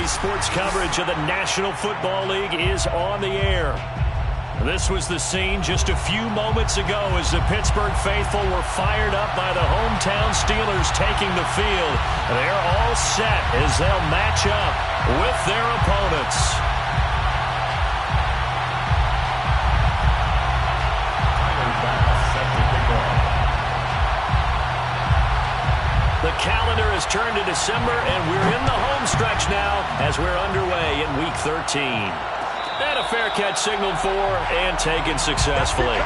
NBC Sports coverage of the National Football League is on the air. This was the scene just a few moments ago as the Pittsburgh faithful were fired up by the hometown Steelers taking the field. They're all set as they'll match up with their opponents. The calendar has turned to December, and we're in the home stretch now as we're underway in Week 13. And a fair catch signaled for and taken successfully.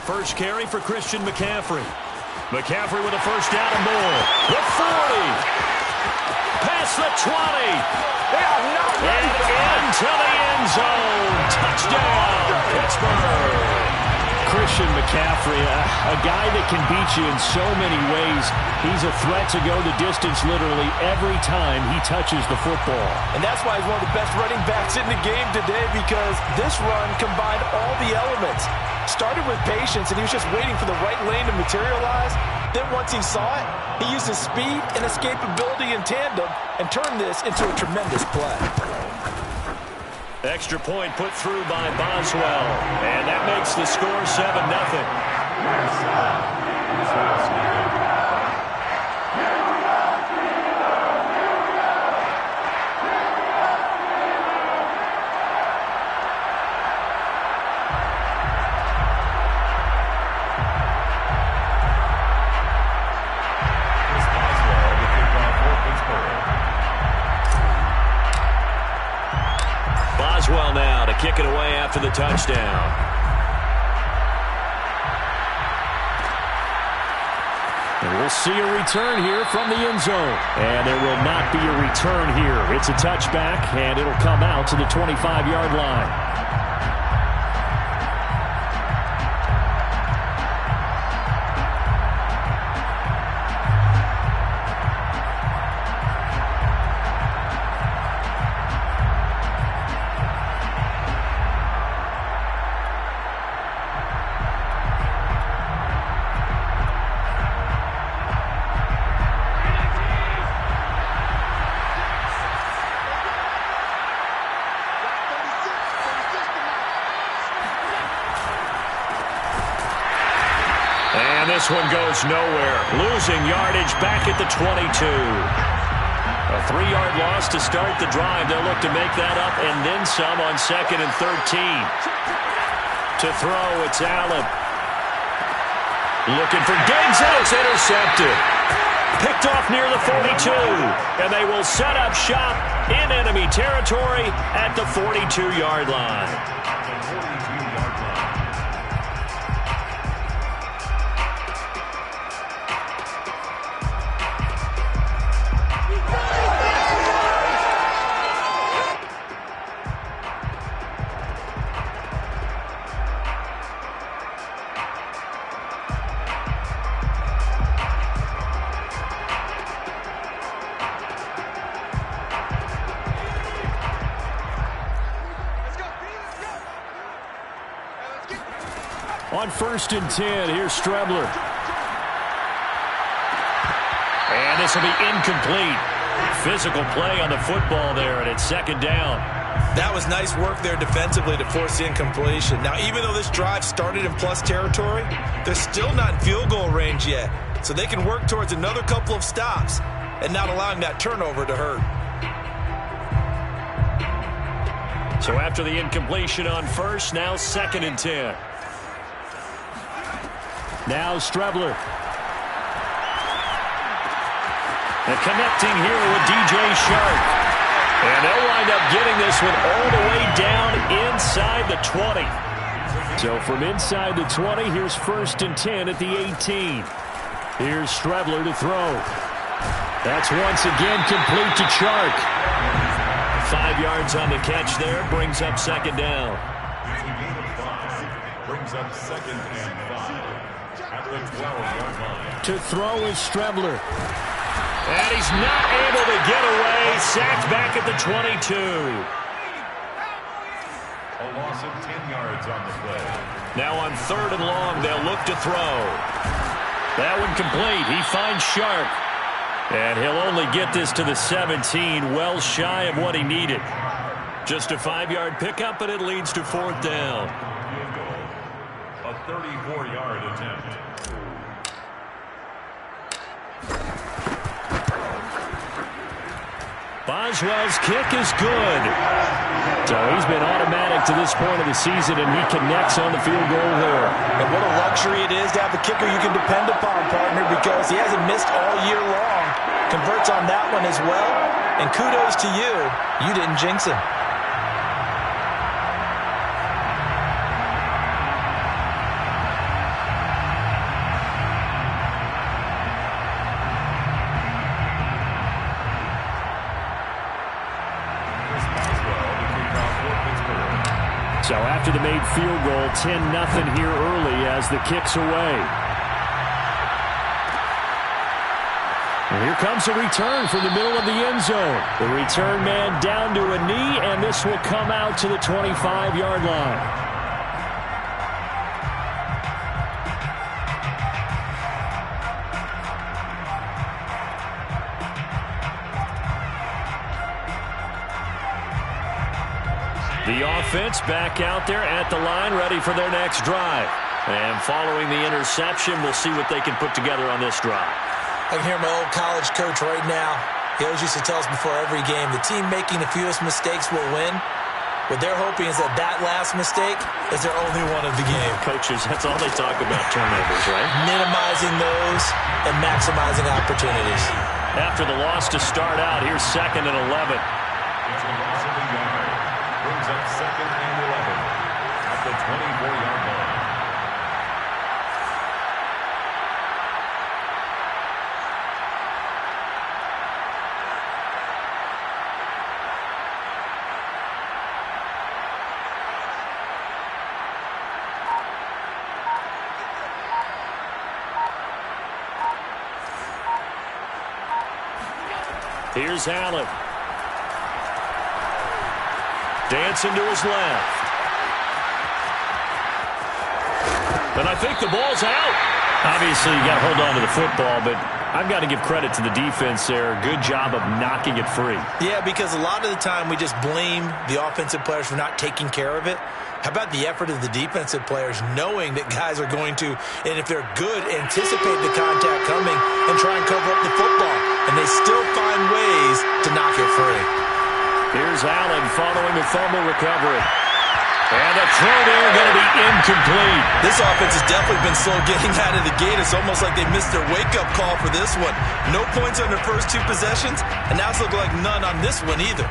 First carry for Christian McCaffrey. McCaffrey with a first down and more. The 40. Past the 20. And into the end zone. Touchdown, Pittsburgh. Christian McCaffrey, a guy that can beat you in so many ways. He's a threat to go the distance literally every time he touches the football. And that's why he's one of the best running backs in the game today, because this run combined all the elements. Started with patience, and he was just waiting for the right lane to materialize. Then once he saw it, he used his speed and escapability in tandem and turned this into a tremendous play. Extra point put through by Boswell, and that makes the score 7-0. Boswell now to kick it away after the touchdown. And we'll see a return here from the end zone. And there will not be a return here. It's a touchback, and it'll come out to the 25-yard line. This one goes nowhere. Losing yardage back at the 22. A 3-yard loss to start the drive. They'll look to make that up and then some on 2nd and 13. To throw, it's Allen. Looking for Diggs, and it's intercepted. Picked off near the 42. And they will set up shop in enemy territory at the 42-yard line. On 1st and 10, here's Strebler. And this will be incomplete. Physical play on the football there, and it's 2nd down. That was nice work there defensively to force the incompletion. Now, even though this drive started in plus territory, they're still not in field goal range yet. So they can work towards another couple of stops and not allowing that turnover to hurt. So after the incompletion on 1st, now 2nd and 10. Now Strebler. And connecting here with DJ Shark. And they'll wind up getting this one all the way down inside the 20. So from inside the 20, here's 1st and 10 at the 18. Here's Strebler to throw. That's once again complete to Chark. 5 yards on the catch there, brings up 2nd down. brings up 2nd and 5 at the 12-yard line. To throw is Strebler. And he's not able to get away. Sacked back at the 22. A loss of 10 yards on the play. Now on 3rd and long, they'll look to throw. That one complete. He finds Sharp. And he'll only get this to the 17, well shy of what he needed. Just a 5-yard pickup, and it leads to 4th down. A 34-yard attempt. Boswell's kick is good. So he's been automatic to this point of the season, and he connects on the field goal there. And what a luxury it is to have a kicker you can depend upon, partner, because he hasn't missed all year long. Converts on that one as well. And kudos to you. You didn't jinx him. So after the made field goal, 10-0 here early as the kick's away. And here comes a return from the middle of the end zone. The return man down to a knee, and this will come out to the 25-yard line. The offense back out there at the line, ready for their next drive. And following the interception, we'll see what they can put together on this drive. I can hear my old college coach right now. He always used to tell us before every game, the team making the fewest mistakes will win. What they're hoping is that that last mistake is their only one of the game. Coaches, that's all they talk about, turnovers, right? Minimizing those and maximizing opportunities. After the loss to start out, here's 2nd and 11. It's a loss of a yard. Brings up 2nd and 11 at the 24-yard line. Here's Allen. Dancing to his left. And I think the ball's out. Obviously, you got to hold on to the football, but I've got to give credit to the defense there. Good job of knocking it free. Yeah, because a lot of the time we just blame the offensive players for not taking care of it. How about the effort of the defensive players knowing that guys are going to, and if they're good, anticipate the contact coming and try and cover up the football. And they still find ways to knock it free. Here's Allen following the fumble recovery. And the throw there going to be incomplete. This offense has definitely been slow getting out of the gate. It's almost like they missed their wake-up call for this one. No points on their first 2 possessions, and now it's looking like none on this one either.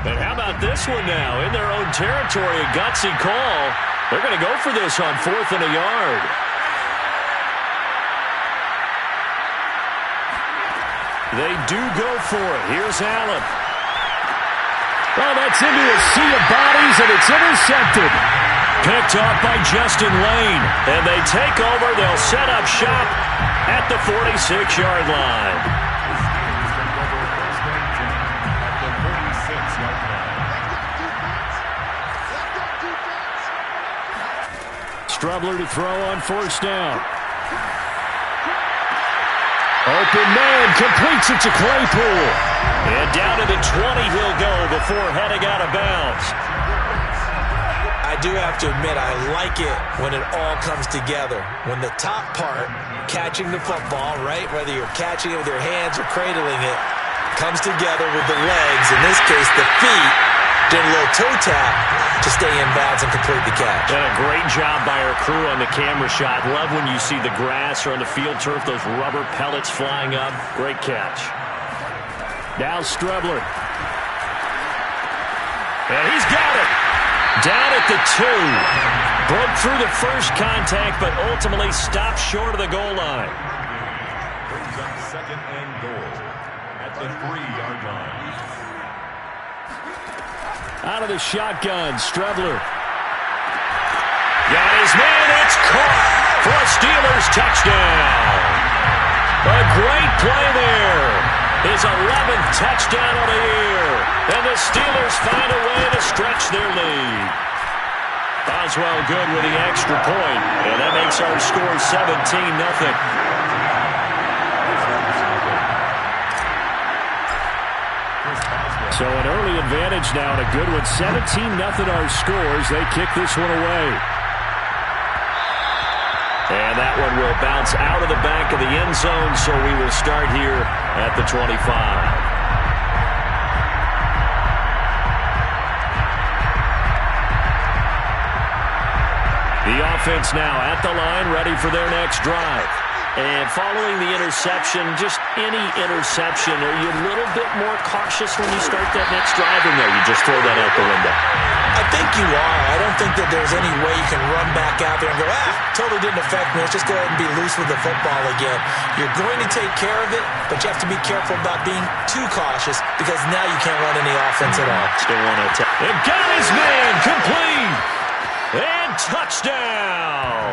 And how about this one now? In their own territory, a gutsy call. They're going to go for this on 4th and a yard. They do go for it. Here's Allen. Oh, that's into a sea of bodies, and it's intercepted. Picked off by Justin Lane. And they take over. They'll set up shop at the 46-yard line. Strebler to throw on 1st down. Open man, completes it to Claypool. And down to the 20 he'll go before heading out of bounds. I do have to admit, I like it when it all comes together. When the top part, catching the football, right, whether you're catching it with your hands or cradling it, comes together with the legs, in this case the feet, doing a little toe tap to stay in bounds and complete the catch. And a great job by our crew on the camera shot. Love when you see the grass or on the field turf, those rubber pellets flying up. Great catch. Now Strebler. And he's got it. Down at the 2. Broke through the first contact, but ultimately stopped short of the goal line. Brings up second and goal at the 3-yard line. Out of the shotgun, Strebler. Got his man, it's caught for a Steelers touchdown. A great play there. His 11th touchdown of the year. And the Steelers find a way to stretch their lead. Boswell good with the extra point, and that makes our score 17-0. So an early advantage now, and a good one. 17-0 our scores. They kick this one away. And that one will bounce out of the back of the end zone, so we will start here at the 25. The offense now at the line, ready for their next drive. And following the interception, just any interception, are you a little bit more cautious when you start that next drive, or no, you just throw that out the window? I think you are. I don't think that there's any way you can run back out there and go, totally didn't affect me. Let's just go ahead and be loose with the football again. You're going to take care of it, but you have to be careful about being too cautious because now you can't run any offense at all. Still want to attack. And got his man complete. And touchdown.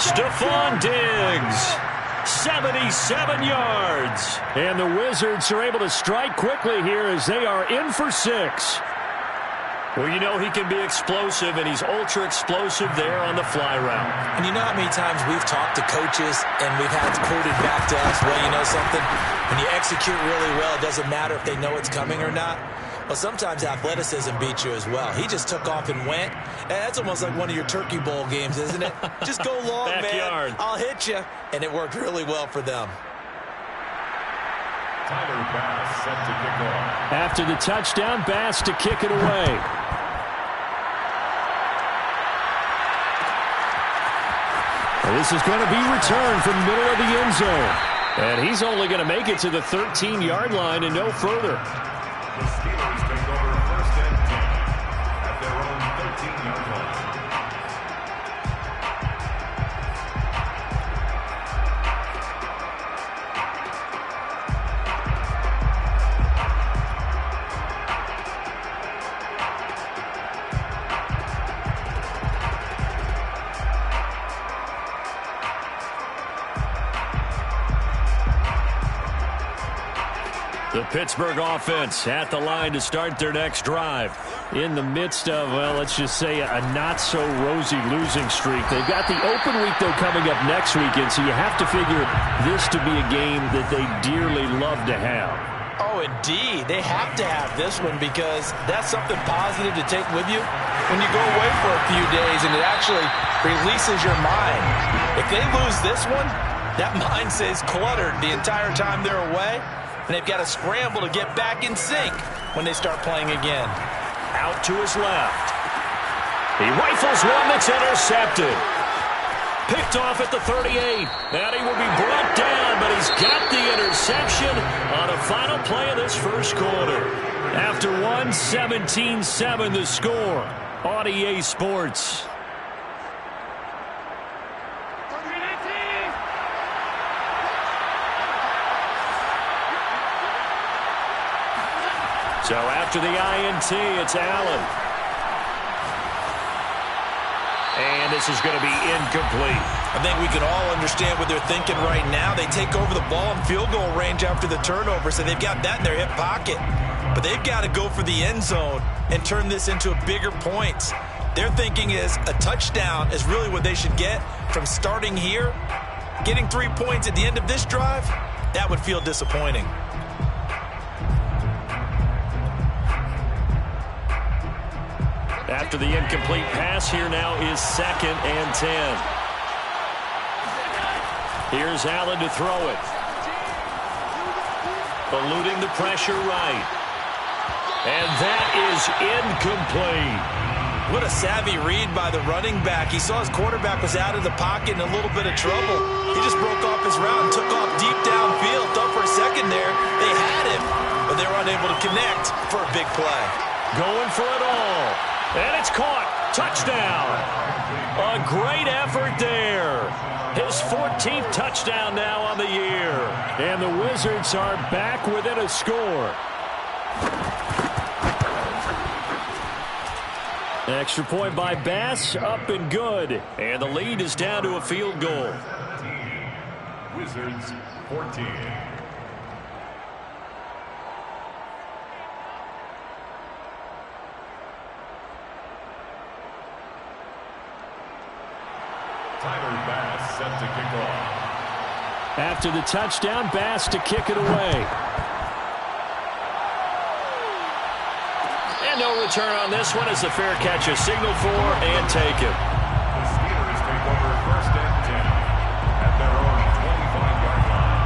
Stephon Diggs. 77 yards. And the Wizards are able to strike quickly here as they are in for 6. Well, you know he can be explosive, and he's ultra-explosive there on the fly route. And you know how many times we've talked to coaches, and we've had quoted back to us, well, you know something? When you execute really well, it doesn't matter if they know it's coming or not. Well, sometimes athleticism beats you as well. He just took off and went. And that's almost like one of your Turkey Bowl games, isn't it? Just go long, man. I'll hit you. And it worked really well for them. Tyler Bass set to kick off. After the touchdown, Bass to kick it away. Well, this is going to be returned from the middle of the end zone. And he's only going to make it to the 13-yard line and no further. The Steelers take over first and 10 at their own 13-yard line. The Pittsburgh offense at the line to start their next drive. In the midst of, well, let's just say a not-so-rosy losing streak. They've got the open week, though, coming up next weekend, so you have to figure this to be a game that they dearly love to have. Oh, indeed. They have to have this one because that's something positive to take with you when you go away for a few days, and it actually releases your mind. If they lose this one, that mind stays cluttered the entire time they're away. And they've got to scramble to get back in sync when they start playing again. Out to his left. He rifles one that's intercepted. Picked off at the 38. And he will be brought down, but he's got the interception on a final play of this first quarter. After 17-7 the score on EA Sports. So after the INT, it's Allen. And this is going to be incomplete. I think we can all understand what they're thinking right now. They take over the ball in field goal range after the turnover, so they've got that in their hip pocket. But they've got to go for the end zone and turn this into a bigger points. Their thinking is a touchdown is really what they should get from starting here. Getting 3 points at the end of this drive, that would feel disappointing. After the incomplete pass, here now is 2nd and 10. Here's Allen to throw it. Eluding the pressure right. And that is incomplete. What a savvy read by the running back. He saw his quarterback was out of the pocket in a little bit of trouble. He just broke off his route and took off deep downfield. Thought for a second there they had him, but they were unable to connect for a big play. Going for it all. And it's caught. Touchdown. A great effort there. His 14th touchdown now on the year. And the Wizards are back within a score. Extra point by Bass, up and good. And the lead is down to a field goal. Wizards 14. Tyler Bass set to kick off. After the touchdown, Bass to kick it away. And no return on this one as the fair catch is signaled for and taken. The Steelers take over 1st and 10 at their own 25-yard line.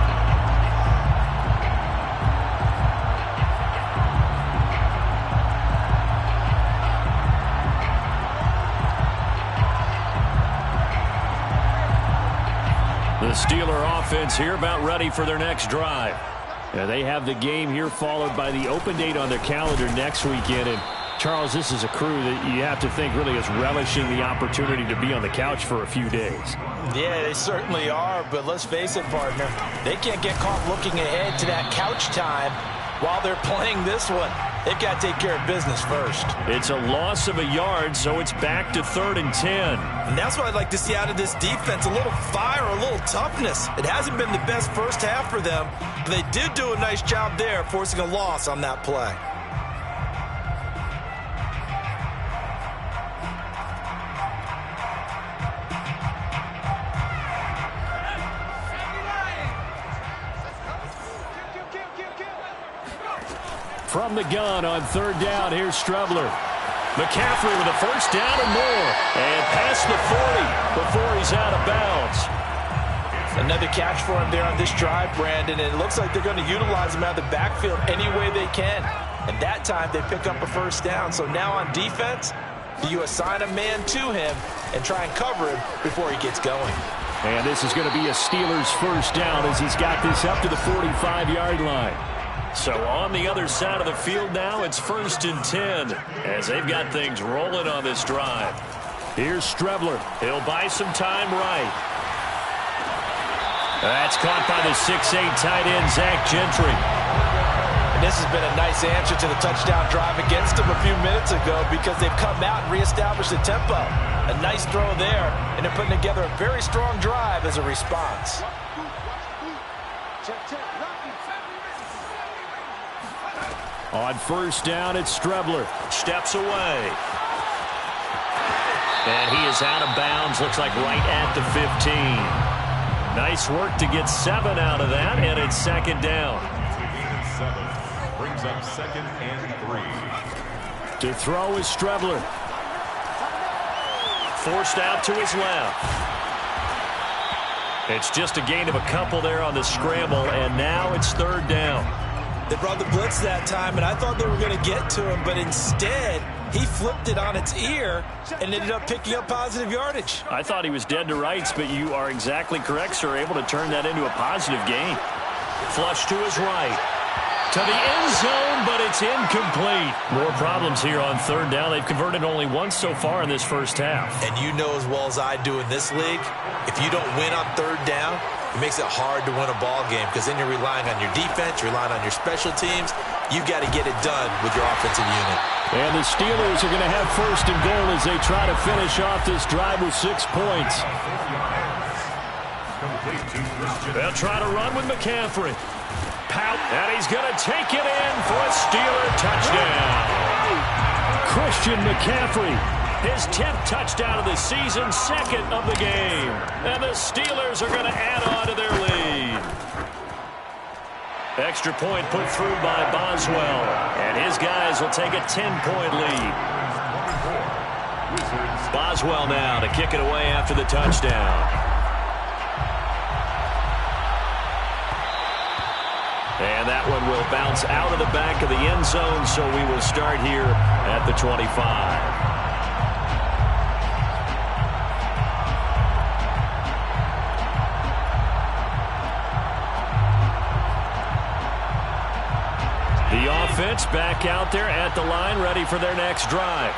The Steeler offense here about ready for their next drive. They have the game here followed by the open date on their calendar next weekend. And Charles, this is a crew that you have to think really is relishing the opportunity to be on the couch for a few days. Yeah, they certainly are, but let's face it, partner. They can't get caught looking ahead to that couch time while they're playing this one. They've got to take care of business first. It's a loss of a yard, so it's back to 3rd and 10. And that's what I'd like to see out of this defense, a little fire, a little toughness. It hasn't been the best first half for them, but they did do a nice job there forcing a loss on that play. From the gun on 3rd down, here's Strebler. McCaffrey with a first down and more. And past the 40 before he's out of bounds. Another catch for him there on this drive, Brandon. And it looks like they're going to utilize him out of the backfield any way they can. And that time they pick up a first down. So now on defense, you assign a man to him and try and cover him before he gets going. And this is going to be a Steelers first down as he's got this up to the 45-yard line. So on the other side of the field now, it's 1st and 10 as they've got things rolling on this drive. Here's Strebler. He'll buy some time right. That's caught by the 6'8 tight end, Zach Gentry. And this has been a nice answer to the touchdown drive against them a few minutes ago because they've come out and reestablished the tempo. A nice throw there, and they're putting together a very strong drive as a response. On 1st down, it's Strebler. Steps away. And he is out of bounds, looks like right at the 15. Nice work to get 7 out of that, and it's 2nd down. Brings up 2nd and 3. To throw is Strebler. Forced out to his left. It's just a gain of a couple there on the scramble, and now it's 3rd down. They brought the blitz that time, and I thought they were going to get to him, but instead, he flipped it on its ear and ended up picking up positive yardage. I thought he was dead to rights, but you are exactly correct, sir. Able to turn that into a positive gain. Flush to his right. To the end zone, but it's incomplete. More problems here on 3rd down. They've converted only once so far in this first half. And you know as well as I do in this league, if you don't win on 3rd down, it makes it hard to win a ball game because then you're relying on your defense, you're relying on your special teams. You've got to get it done with your offensive unit. And the Steelers are going to have 1st and goal as they try to finish off this drive with 6 points. They'll try to run with McCaffrey. Pout, and he's going to take it in for a Steeler touchdown. Christian McCaffrey, his 10th touchdown of the season, 2nd of the game. And the Steelers are going to add on to their lead. Extra point put through by Boswell. And his guys will take a 10-point lead. Boswell now to kick it away after the touchdown. And that one will bounce out of the back of the end zone, so we will start here at the 25. The offense back out there at the line, ready for their next drive.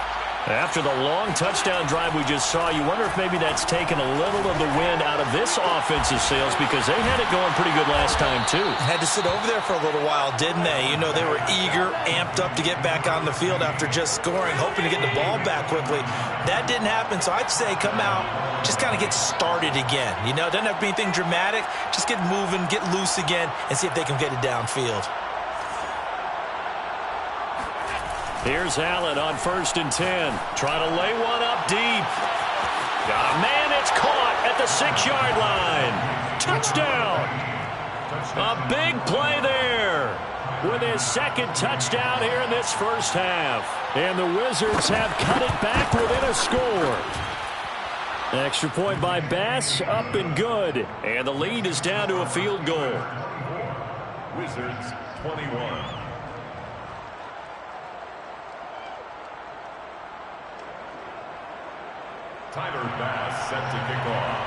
After the long touchdown drive we just saw, you wonder if maybe that's taken a little of the wind out of this offensive sails, because they had it going pretty good last time too. Had to sit over there for a little while, didn't they? You know, they were eager, amped up to get back on the field after just scoring, hoping to get the ball back quickly. That didn't happen, so I'd say come out, just kind of get started again. You know, it doesn't have to be anything dramatic. Just get moving, get loose again, and see if they can get it downfield. Here's Allen on 1st and 10. Trying to lay one up deep. Got a man, it's caught at the 6-yard line. Touchdown. A big play there with his second touchdown here in this first half. And the Wizards have cut it back within a score. Extra point by Bass, up and good. And the lead is down to a field goal. Wizards 21. Tyler Bass set to kick off.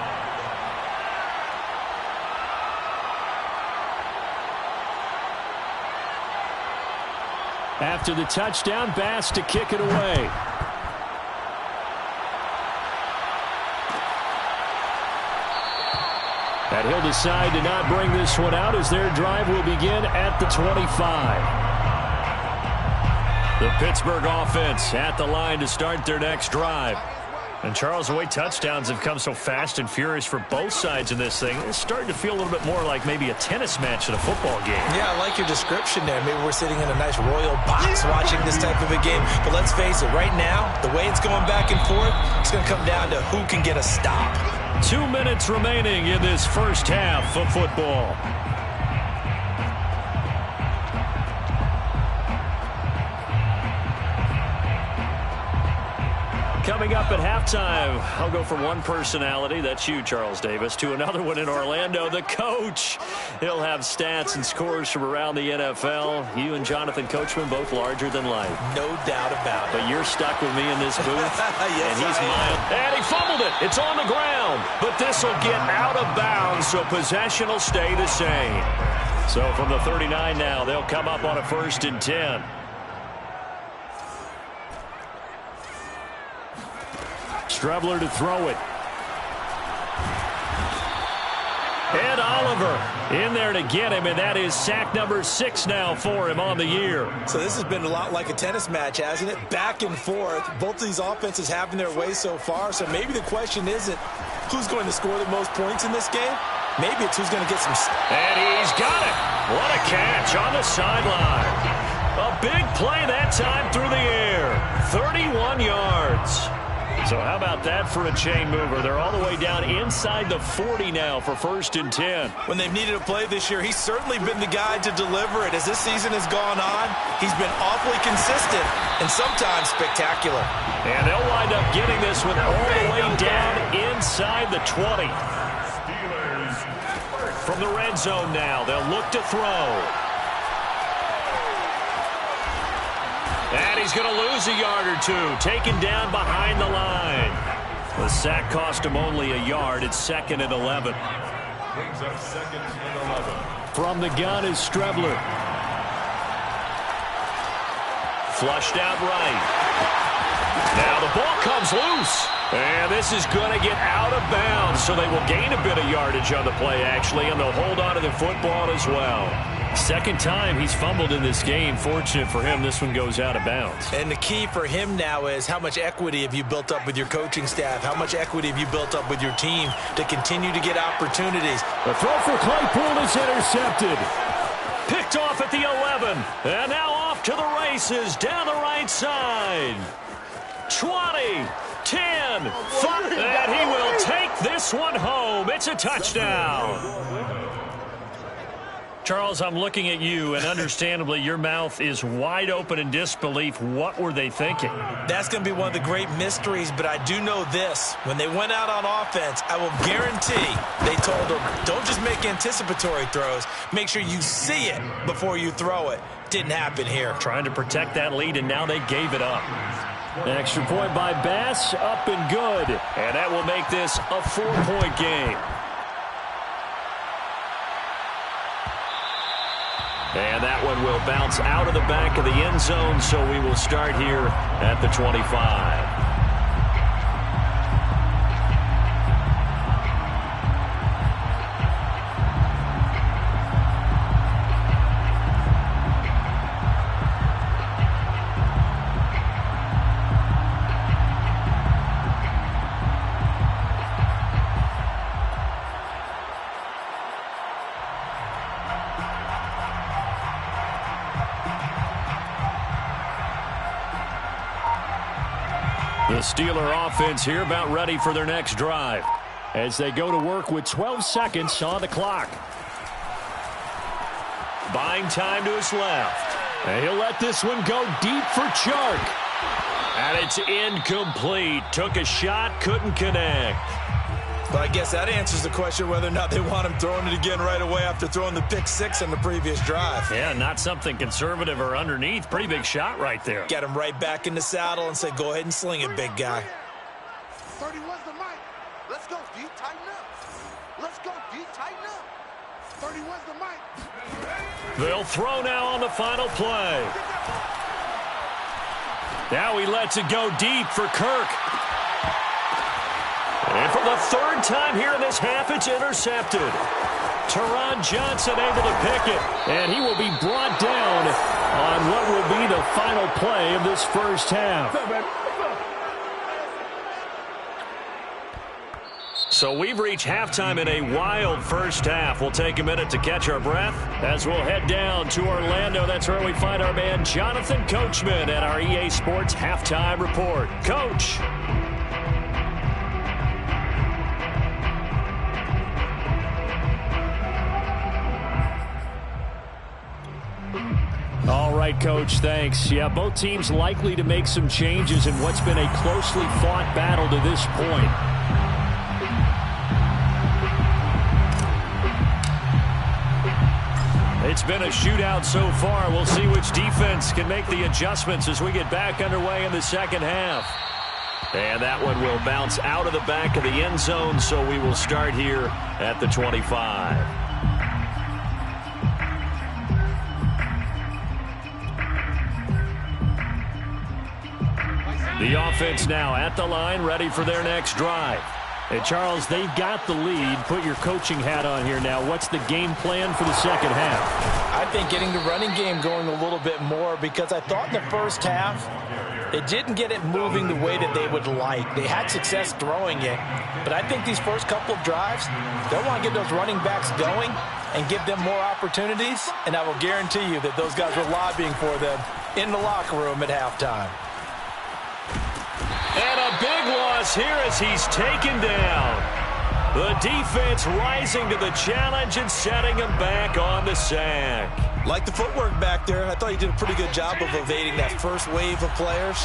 After the touchdown, Bass to kick it away. And he'll decide to not bring this one out as their drive will begin at the 25. The Pittsburgh offense at the line to start their next drive. And, Charles, the way touchdowns have come so fast and furious for both sides in this thing, it's starting to feel a little bit more like maybe a tennis match in a football game. Yeah, I like your description there. Maybe we're sitting in a nice royal box watching this type of a game. But let's face it, right now, the way it's going back and forth, it's going to come down to who can get a stop. 2 minutes remaining in this first half of football. Coming up at halftime, I'll go from one personality, that's you, Charles Davis, to another one in Orlando, the coach. He'll have stats and scores from around the NFL. You and Jonathan Coachman, both larger than life. No doubt about it. But you're stuck with me in this booth. Yes, and he's mild. And he fumbled it. It's on the ground. But this will get out of bounds, so possession will stay the same. So from the 39 now, they'll come up on a 1st and 10. Strebler to throw it. Ed Oliver in there to get him, and that is sack number 6 now for him on the year. So this has been a lot like a tennis match, hasn't it? Back and forth. Both of these offenses having their way so far, so maybe the question isn't who's going to score the most points in this game. Maybe it's who's going to get some... And he's got it. What a catch on the sideline. A big play that time through the air. 31 yards. So how about that for a chain mover? They're all the way down inside the 40 now for 1st and 10. When they've needed a play this year, he's certainly been the guy to deliver it. As this season has gone on, he's been awfully consistent and sometimes spectacular. And they'll wind up getting this one all the way down inside the 20. From the red zone now, they'll look to throw. And he's going to lose a yard or two, taken down behind the line. The sack cost him only a yard. It's 2nd and 11. Brings up 2nd and 11. From the gun is Strebler. Flushed out right. Now the ball comes loose. And this is going to get out of bounds, so they will gain a bit of yardage on the play, actually, and they'll hold on to the football as well. Second time he's fumbled in this game. Fortunate for him, this one goes out of bounds. And the key for him now is how much equity have you built up with your coaching staff? How much equity have you built up with your team to continue to get opportunities? The throw for Claypool is intercepted. Picked off at the 11. And now off to the races down the right side. 20, 10, 5. And he will take this one home. It's a touchdown. Charles, I'm looking at you, and understandably, your mouth is wide open in disbelief. What were they thinking? That's going to be one of the great mysteries, but I do know this. When they went out on offense, I will guarantee they told them, don't just make anticipatory throws. Make sure you see it before you throw it. Didn't happen here. Trying to protect that lead, and now they gave it up. An extra point by Bass, up and good. And that will make this a 4-point game. And that one will bounce out of the back of the end zone, so we will start here at the 25. The Steeler offense here about ready for their next drive as they go to work with 12 seconds on the clock. Buying time to his left. And he'll let this one go deep for Chark. And it's incomplete. Took a shot, couldn't connect. But I guess that answers the question whether or not they want him throwing it again right away after throwing the pick six on the previous drive. Yeah, not something conservative or underneath. Pretty big shot right there. Get him right back in the saddle and say, go ahead and sling it, big guy. 31's the mic. Let's go, D. Tighten up. Let's go, D. Tighten up. 31's the mic. They'll throw now on the final play. Now he lets it go deep for Kirk. And for the third time here in this half, it's intercepted. Teron Johnson able to pick it, and he will be brought down on what will be the final play of this first half. So we've reached halftime in a wild first half. We'll take a minute to catch our breath as we'll head down to Orlando. That's where we find our man Jonathan Coachman at our EA Sports Halftime Report. Coach. All right, Coach, thanks. Yeah, both teams likely to make some changes in what's been a closely fought battle to this point. It's been a shootout so far. We'll see which defense can make the adjustments as we get back underway in the second half. And that one will bounce out of the back of the end zone, so we will start here at the 25. The offense now at the line, ready for their next drive. Hey, Charles, they've got the lead. Put your coaching hat on here now. What's the game plan for the second half? I think getting the running game going a little bit more, because I thought in the first half they didn't get it moving the way that they would like. They had success throwing it, but I think these first couple of drives, they'll want to get those running backs going and give them more opportunities, and I will guarantee you that those guys were lobbying for them in the locker room at halftime. And a big loss here as he's taken down. The defense rising to the challenge and setting him back on the sack. Like the footwork back there, I thought he did a pretty good job of evading that first wave of players.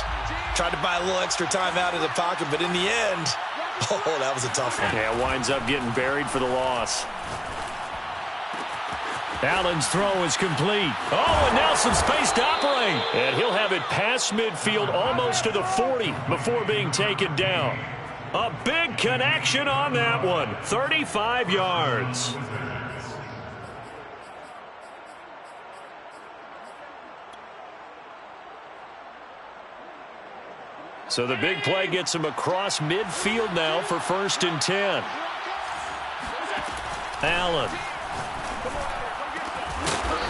Tried to buy a little extra time out of the pocket, but in the end, oh, that was a tough one. Yeah, winds up getting buried for the loss. Allen's throw is complete. Oh, and now some space to operate. And he'll have it past midfield almost to the 40 before being taken down. A big connection on that one. 35 yards. So the big play gets him across midfield now for 1st and 10. Allen.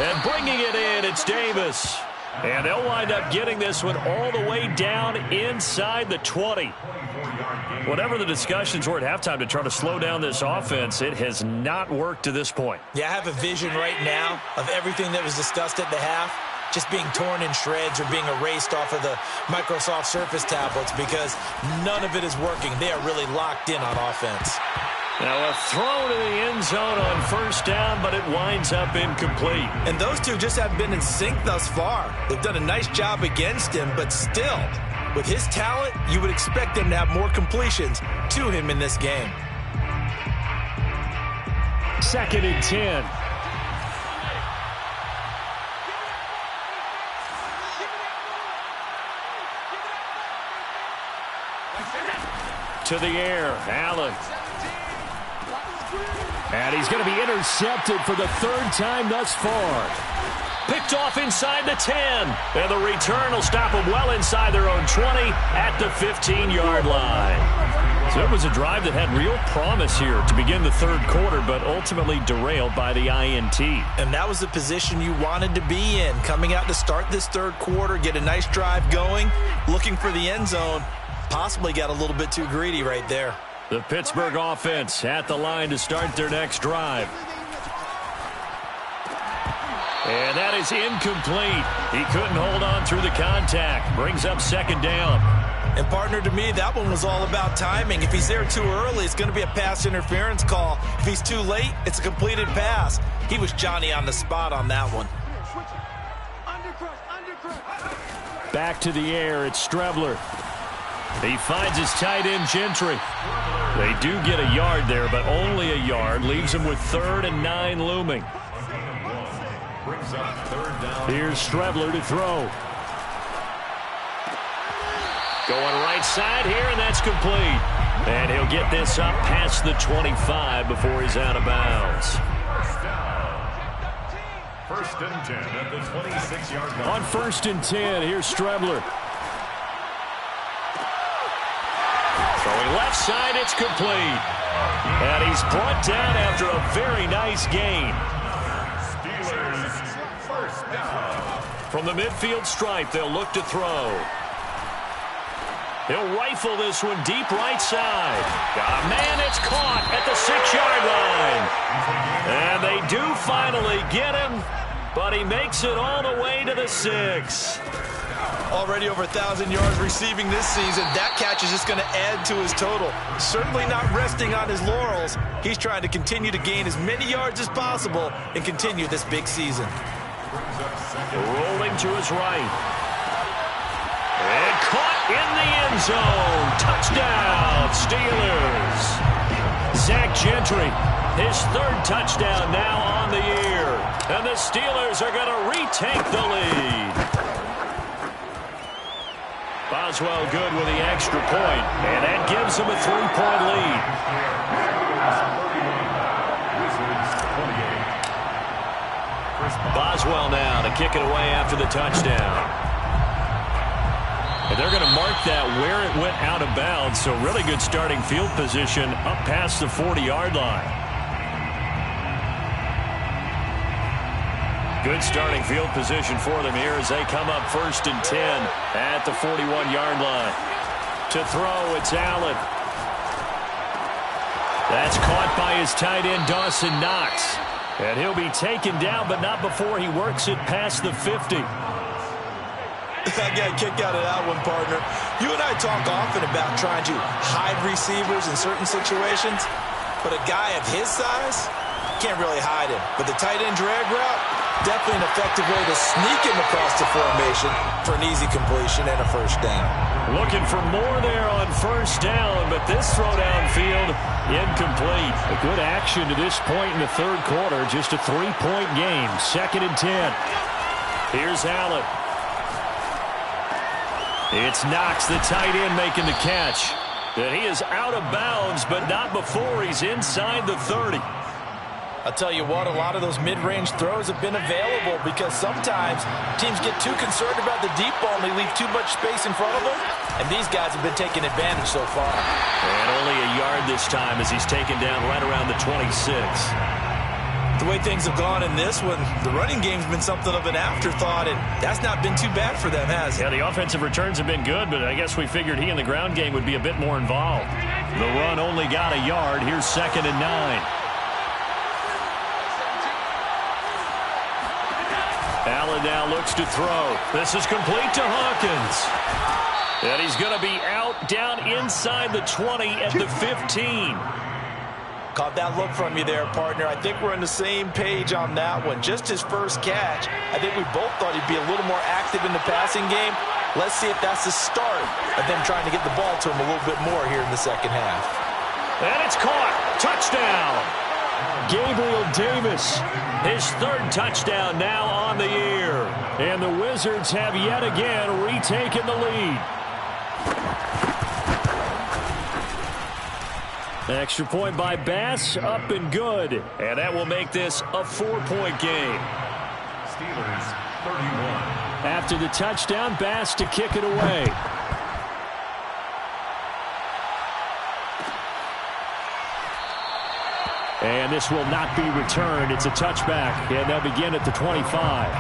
And bringing it in, it's Davis. And they'll wind up getting this one all the way down inside the 20. Whatever the discussions were at halftime to try to slow down this offense, it has not worked to this point. Yeah, I have a vision right now of everything that was discussed at the half just being torn in shreds or being erased off of the Microsoft Surface tablets, because none of it is working. They are really locked in on offense. Now a throw to the end zone on 1st down, but it winds up incomplete. And those two just haven't been in sync thus far. They've done a nice job against him, but still, with his talent, you would expect them to have more completions to him in this game. 2nd and 10. To the air, Allen. And he's going to be intercepted for the 3rd time thus far. Picked off inside the 10. And the return will stop them well inside their own 20 at the 15-yard line. So it was a drive that had real promise here to begin the third quarter, but ultimately derailed by the INT. And that was the position you wanted to be in. Coming out to start this third quarter, get a nice drive going, looking for the end zone. Possibly got a little bit too greedy right there. The Pittsburgh offense at the line to start their next drive. And that is incomplete. He couldn't hold on through the contact. Brings up second down. And, partner, to me, that one was all about timing. If he's there too early, it's going to be a pass interference call. If he's too late, it's a completed pass. He was Johnny on the spot on that one. Back to the air, it's Strebler. He finds his tight end, Gentry. They do get a yard there, but only a yard. Leaves him with 3rd and 9 looming. Here's Strebler to throw. Going right side here, and that's complete. And he'll get this up past the 25 before he's out of bounds. First and 10 at the 26-yard line. On 1st and 10, here's Strebler. Throwing left side, it's complete. And he's brought down after a very nice gain. Steelers first down. From the midfield stripe, they'll look to throw. He'll rifle this one deep right side. Got a man, it's caught at the 6-yard line. And they do finally get him, but he makes it all the way to the 6. Already over 1,000 yards receiving this season. That catch is just going to add to his total. Certainly not resting on his laurels. He's trying to continue to gain as many yards as possible and continue this big season. Rolling to his right. And caught in the end zone. Touchdown, Steelers. Zach Gentry, his 3rd touchdown now on the year. And the Steelers are going to retake the lead. Boswell good with the extra point, and that gives him a 3-point lead. Boswell now to kick it away after the touchdown. And they're going to mark that where it went out of bounds, so really good starting field position up past the 40-yard line. Good starting field position for them here as they come up 1st and 10 at the 41-yard line. To throw, it's Allen. That's caught by his tight end, Dawson Knox. And he'll be taken down, but not before he works it past the 50. I got a kick out of that one, partner. You and I talk often about trying to hide receivers in certain situations, but a guy of his size can't really hide him. But the tight end drag route, definitely an effective way to sneak him across the formation for an easy completion and a 1st down. Looking for more there on 1st down, but this throw downfield incomplete. A good action to this point in the third quarter. Just a 3-point game. 2nd and 10. Here's Allen. It's Knox, the tight end, making the catch. And he is out of bounds, but not before he's inside the 30. I'll tell you what, a lot of those mid-range throws have been available because sometimes teams get too concerned about the deep ball and they leave too much space in front of them. And these guys have been taking advantage so far. And only a yard this time as he's taken down right around the 26. The way things have gone in this one, the running game's been something of an afterthought, and that's not been too bad for them, has it? Yeah, the offensive returns have been good, but I guess we figured he in the ground game would be a bit more involved. The run only got a yard. Here's 2nd and 9. Allen now looks to throw. This is complete to Hawkins. And he's going to be out down inside the 20 at the 15. Caught that look from you there, partner. I think we're on the same page on that one. Just his first catch. I think we both thought he'd be a little more active in the passing game. Let's see if that's the start of them trying to get the ball to him a little bit more here in the second half. And it's caught. Touchdown. Gabriel Davis, his 3rd touchdown now on the year. And the Wizards have yet again retaken the lead. Extra point by Bass, up and good. And that will make this a 4-point game. Steelers 31. After the touchdown, Bass to kick it away. And this will not be returned. It's a touchback, and they'll begin at the 25.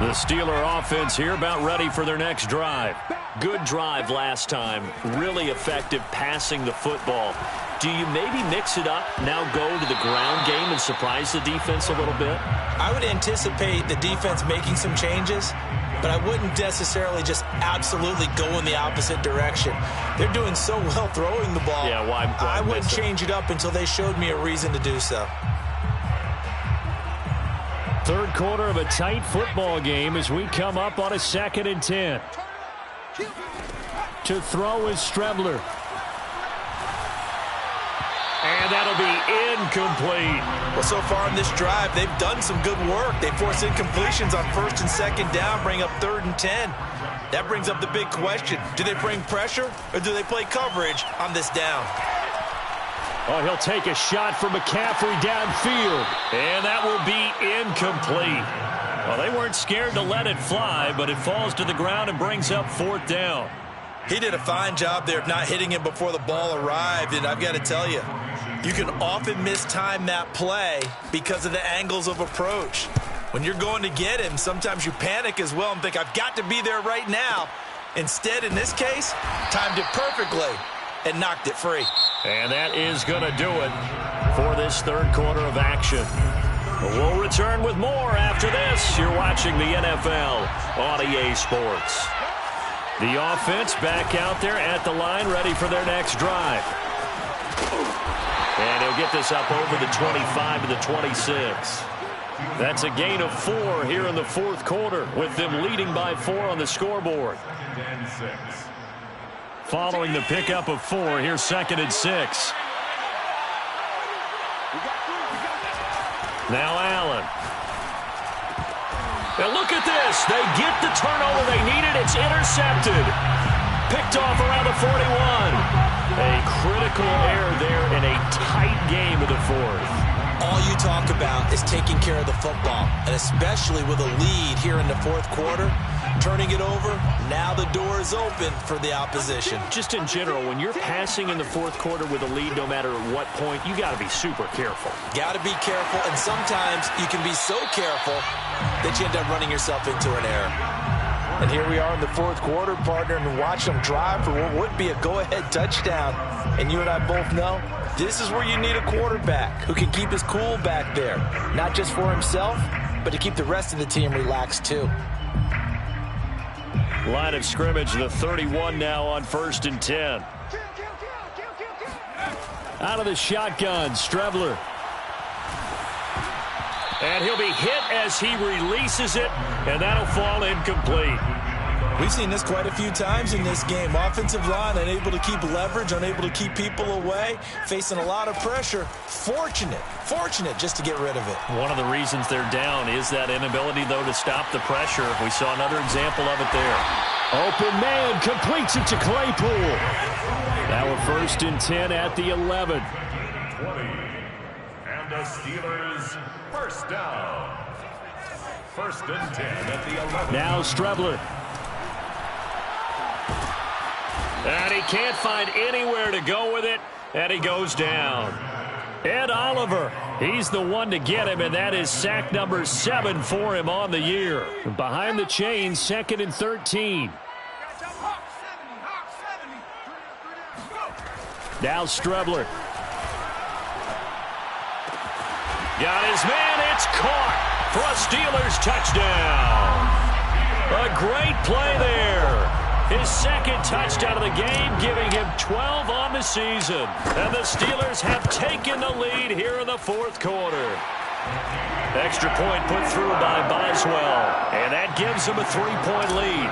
The Steeler offense here about ready for their next drive. Good drive last time. Really effective passing the football. Do you maybe mix it up, now go to the ground game and surprise the defense a little bit? I would anticipate the defense making some changes, but I wouldn't necessarily just absolutely go in the opposite direction. They're doing so well throwing the ball. Yeah, why I wouldn't change it up until they showed me a reason to do so. Third quarter of a tight football game as we come up on a 2nd and 10. To throw is Strebler. And that'll be incomplete. Well, so far in this drive, they've done some good work. They force incompletions on 1st and 2nd down, bring up 3rd and 10. That brings up the big question. Do they bring pressure or do they play coverage on this down? Oh, he'll take a shot from McCaffrey downfield. And that will be incomplete. Well, they weren't scared to let it fly, but it falls to the ground and brings up 4th down. He did a fine job there of not hitting him before the ball arrived, and I've got to tell you, you can often mistime that play because of the angles of approach. When you're going to get him, sometimes you panic as well and think, I've got to be there right now. Instead, in this case, timed it perfectly and knocked it free. And that is going to do it for this third quarter of action. We'll return with more after this. You're watching the NFL on EA Sports. The offense back out there at the line, ready for their next drive. And he'll get this up over the 25 to the 26. That's a gain of 4 here in the fourth quarter, with them leading by 4 on the scoreboard. Following the pickup of 4, here's 2nd and 6. Now Allen. And look at this. They get the turnover they needed. It's intercepted. Picked off around the 41. A critical error there in a tight game of the fourth. All you talk about is taking care of the football, and especially with a lead here in the fourth quarter, turning it over, now the door is open for the opposition. Just in general, when you're passing in the fourth quarter with a lead, no matter what point, you got to be super careful. Got to be careful, and sometimes you can be so careful that you end up running yourself into an error. And here we are in the fourth quarter, partner, and watch them drive for what would be a go-ahead touchdown. And you and I both know this is where you need a quarterback who can keep his cool back there, not just for himself, but to keep the rest of the team relaxed too. Line of scrimmage, the 31 now on 1st and 10. Out of the shotgun, Strebler. And he'll be hit as he releases it, and that'll fall incomplete. We've seen this quite a few times in this game. Offensive line unable to keep leverage, unable to keep people away, facing a lot of pressure. Fortunate just to get rid of it. One of the reasons they're down is that inability, though, to stop the pressure. We saw another example of it there. Open man completes it to Claypool. Now a 1st and 10 at the 11. 20. And the Steelers first down. 1st and 10 at the 11. Now Strebler. And he can't find anywhere to go with it, and he goes down. Ed Oliver, he's the one to get him, and that is sack number 7 for him on the year. Behind the chains, 2nd and 13. Now Strebler. Got his man, it's caught for a Steelers touchdown. A great play there. His 2nd touchdown of the game, giving him 12 on the season. And the Steelers have taken the lead here in the fourth quarter. Extra point put through by Boswell. And that gives him a 3-point lead.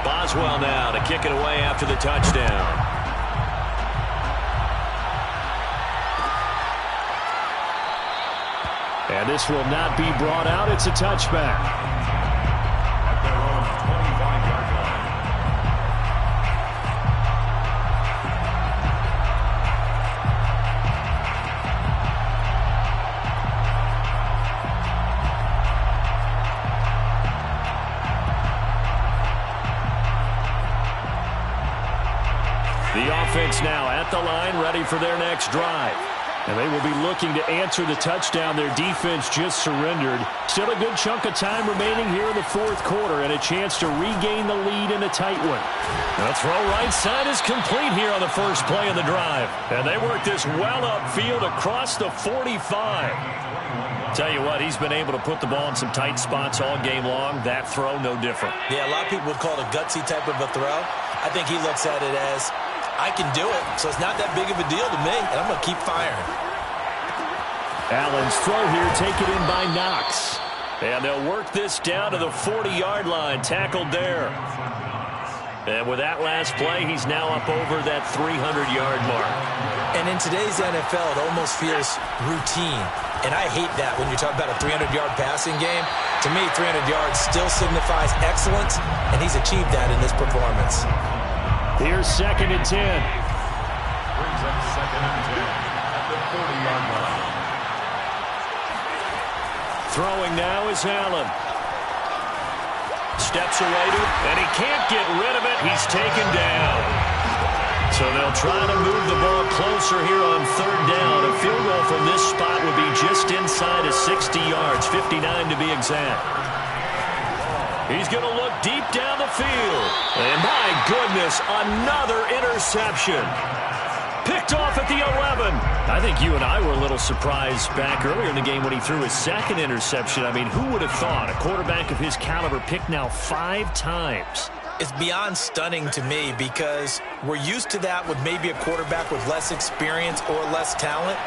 Boswell now to kick it away after the touchdown. And this will not be brought out. It's a touchback. The offense now at the line, ready for their next drive. And they will be looking to answer the touchdown their defense just surrendered. Still a good chunk of time remaining here in the fourth quarter and a chance to regain the lead in a tight one. The throw right side is complete here on the first play of the drive. And they work this well upfield across the 45. Tell you what, he's been able to put the ball in some tight spots all game long. That throw, no different. Yeah, a lot of people would call it a gutsy type of a throw. I think he looks at it as, I can do it, so it's not that big of a deal to me, and I'm going to keep firing. Allen's throw here taken in by Knox. And they'll work this down to the 40-yard line, tackled there. And with that last play, he's now up over that 300-yard mark. And in today's NFL, it almost feels routine. And I hate that when you talk about a 300-yard passing game. To me, 300 yards still signifies excellence, and he's achieved that in this performance. Here's 2nd and 10. Brings up 2nd and 10 at the 40-yard line. Throwing now is Allen. Steps away to it, and he can't get rid of it. He's taken down. So they'll try to move the ball closer here on 3rd down. A field goal from this spot would be just inside of 60 yards, 59 to be exact. He's going to look deep down the field. And my goodness, another interception. Picked off at the 11. I think you and I were a little surprised back earlier in the game when he threw his 2nd interception. I mean, who would have thought a quarterback of his caliber picked now 5 times? It's beyond stunning to me because we're used to that with maybe a quarterback with less experience or less talent.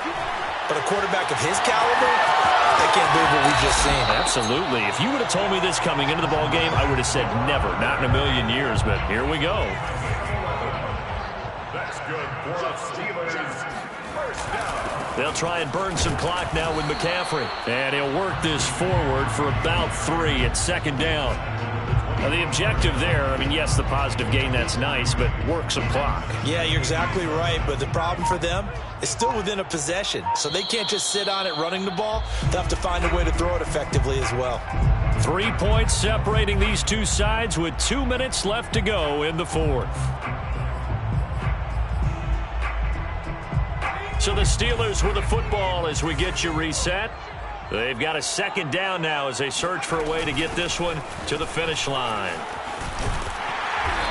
But a quarterback of his caliber, I can't believe what we've just seen. Absolutely. If you would have told me this coming into the ball game, I would have said never, not in a million years. But here we go. That's good for the Steelers. First down. They'll try and burn some clock now with McCaffrey. And he'll work this forward for about 3 at 2nd down. Now the objective there, I mean, yes, the positive gain, that's nice, but work some clock. Yeah, you're exactly right, but the problem for them is still within a possession, so they can't just sit on it running the ball. They'll have to find a way to throw it effectively as well. 3 points separating these two sides with 2 minutes left to go in the fourth. So the Steelers with the football as we get you reset. They've got a 2nd down now as they search for a way to get this one to the finish line.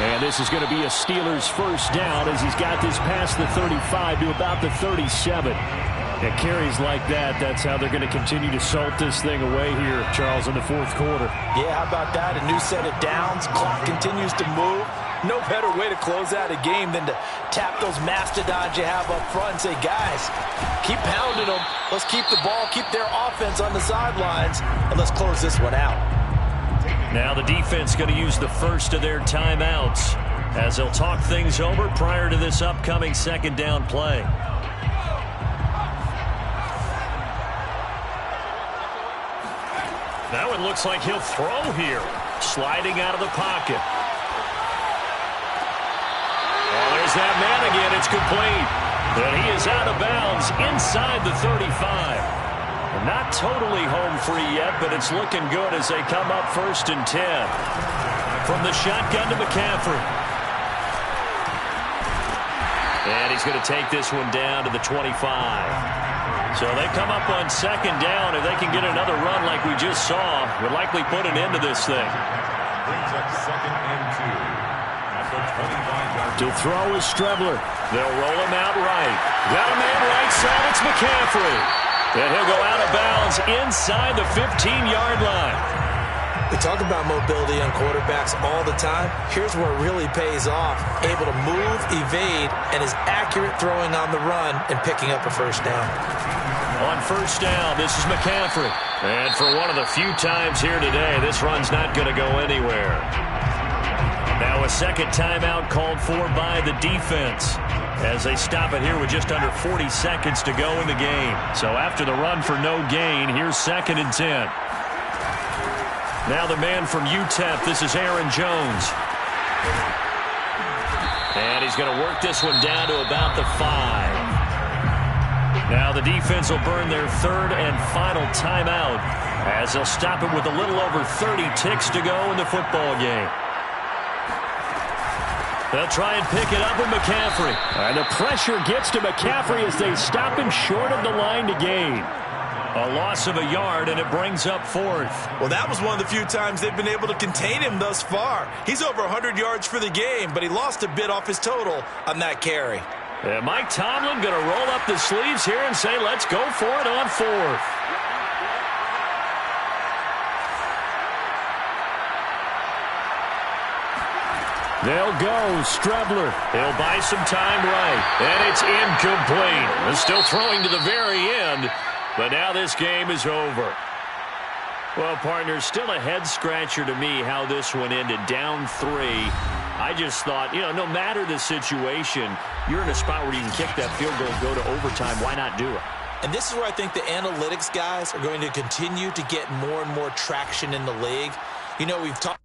And this is going to be a Steelers 1st down as he's got this past the 35 to about the 37. And carries like that, that's how they're going to continue to salt this thing away here, Charles, in the fourth quarter. Yeah, how about that? A new set of downs. Clock continues to move. No better way to close out a game than to tap those mastodons you have up front and say, guys, keep pounding them. Let's keep the ball, keep their offense on the sidelines, and let's close this one out. Now the defense going to use the first of their timeouts as they'll talk things over prior to this upcoming 2nd down play. That one looks like he'll throw here. Sliding out of the pocket. Oh, there's that man again. It's complete. And he is out of bounds inside the 35. Not totally home free yet, but it's looking good as they come up 1st and 10. From the shotgun to McCaffrey. And he's going to take this one down to the 25. So they come up on 2nd down. If they can get another run like we just saw, would likely put an end to this thing. Brings up 2nd and 2. At the 25-yard To throw is Strebler. They'll roll him out right. Got a man right side. It's McCaffrey. And he'll go out of bounds inside the 15-yard line. We talk about mobility on quarterbacks all the time. Here's where it really pays off. Able to move, evade, and is accurate throwing on the run and picking up a 1st down. On 1st down, this is McCaffrey. And for one of the few times here today, this run's not going to go anywhere. Now a 2nd timeout called for by the defense as they stop it here with just under 40 seconds to go in the game. So after the run for no gain, here's 2nd and 10. Now the man from UTEP, this is Aaron Jones. And he's going to work this one down to about the 5. Now the defense will burn their 3rd and final timeout as they'll stop it with a little over 30 ticks to go in the football game. They'll try and pick it up with McCaffrey. And the pressure gets to McCaffrey as they stop him short of the line to gain. A loss of a yard, and it brings up 4th. Well, that was one of the few times they've been able to contain him thus far. He's over 100 yards for the game, but he lost a bit off his total on that carry. And Mike Tomlin going to roll up the sleeves here and say, let's go for it on 4th. They'll go. Strebler. He'll buy some time right. And it's incomplete. They're still throwing to the very end. But now this game is over. Well, partner, still a head-scratcher to me how this one ended. Down 3. I just thought, no matter the situation, you're in a spot where you can kick that field goal and go to overtime. Why not do it? And this is where I think the analytics guys are going to continue to get more and more traction in the league. We've talked